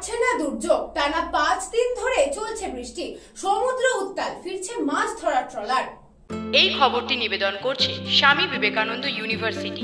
কাটছে না দুর্যোগ, টানা 5 দিন ধরে চলছে বৃষ্টি, সমুদ্র উত্তাল, ফিরছে মাছ ধরার ট্রলার। এই খবরটি নিবেদন করছে স্বামী বিবেকানন্দ ইউনিভার্সিটি,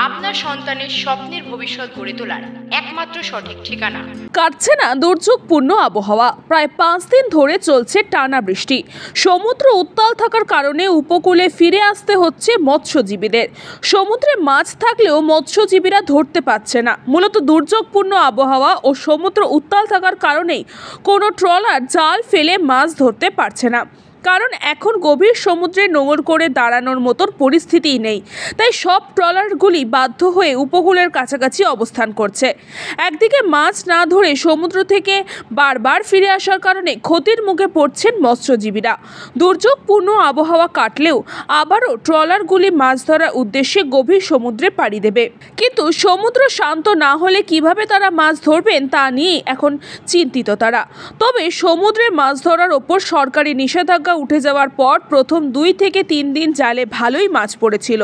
আপনার সন্তানের স্বপ্নের ভবিষ্যৎ গড়ে তোলার একমাত্র সঠিক ঠিকানা। কাটছে না দুর্যোগপূর্ণ আবহাওয়া, প্রায় 5 দিন ধরে চলছে টানা বৃষ্টি। সমুদ্র উত্তাল থাকার কারণে উপকূলে ফিরে আসতে হচ্ছে মৎস্যজীবীদের। সমুদ্রে মাছ থাকলেও মৎস্যজীবীরা ধরতে পারছে না। মূলত দুর্যোগপূর্ণ আবহাওয়া ও সমুদ্র উত্তাল থাকার কারণেই কোনো ট্রলার জাল ফেলে মাছ ধরতে পারছে না, কারণ এখন গভীর সমুদ্রে নোঙর করে দাঁড়ানোর মতন পরিস্থিতিই নেই। তাই সব ট্রলারগুলি বাধ্য হয়ে উপকূলের কাছাকাছি অবস্থান করছে। একদিকে মাছ না ধরে সমুদ্র থেকে বারবার ফিরে আসার কারণে ক্ষতির মুখে পড়ছেন মৎস্যজীবীরা। দুর্যোগপূর্ণ আবহাওয়া কাটলেও আবারও ট্রলারগুলি মাছ ধরার উদ্দেশ্যে গভীর সমুদ্রে পাড়ি দেবে, কিন্তু সমুদ্র শান্ত না হলে কিভাবে তারা মাছ ধরবেন তা নিয়ে এখন চিন্তিত তারা। তবে সমুদ্রে মাছ ধরার ওপর সরকারি নিষেধাজ্ঞা উঠে যাওয়ার পর প্রথম 2 থেকে 3 দিন জালে ভালোই মাছ পড়েছিল।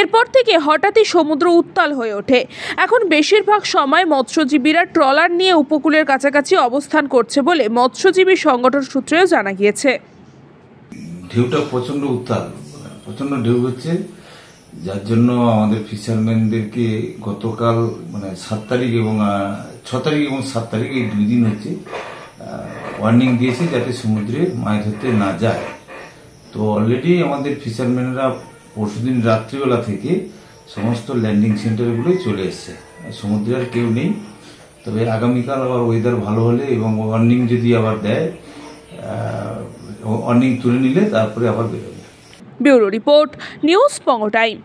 এরপর থেকে হঠাৎই সমুদ্র উত্তাল হয়ে ওঠে। এখন বেশিরভাগ সময় মৎস্যজীবীরা ট্রলার নিয়ে উপকূলের কাছাকাছি অবস্থান করছে বলে মৎস্যজীবী সংগঠন সূত্রেও জানা গিয়েছে। ঢেউটা প্রচন্ড উত্তাল, প্রচন্ড ঢেউ হচ্ছে, যার জন্য আমাদের ফিশারম্যানদেরকে গতকাল 7 তারিখ এবং 6 তারিখ এবং 7 তারিখ এই 2 দিন হচ্ছে ওয়ার্নিং দিয়েছে যাতে সমুদ্রে মাছ ধরতে না যায়। তো অলরেডি আমাদের ফিশারম্যানরা পরশুদিন রাত্রিবেলা থেকে সমস্ত ল্যান্ডিং সেন্টারগুলোই চলে এসছে, সমুদ্রে আর কেউ নেই। তবে আগামীকাল আবার ওয়েদার ভালো হলে এবং ওয়ার্নিং যদি আবার দেয়, ওয়ার্নিং তুলে নিলে তারপরে আবার বেরোবে। ব্যুরো রিপোর্ট, নিউজ পঙ্গ টাইম।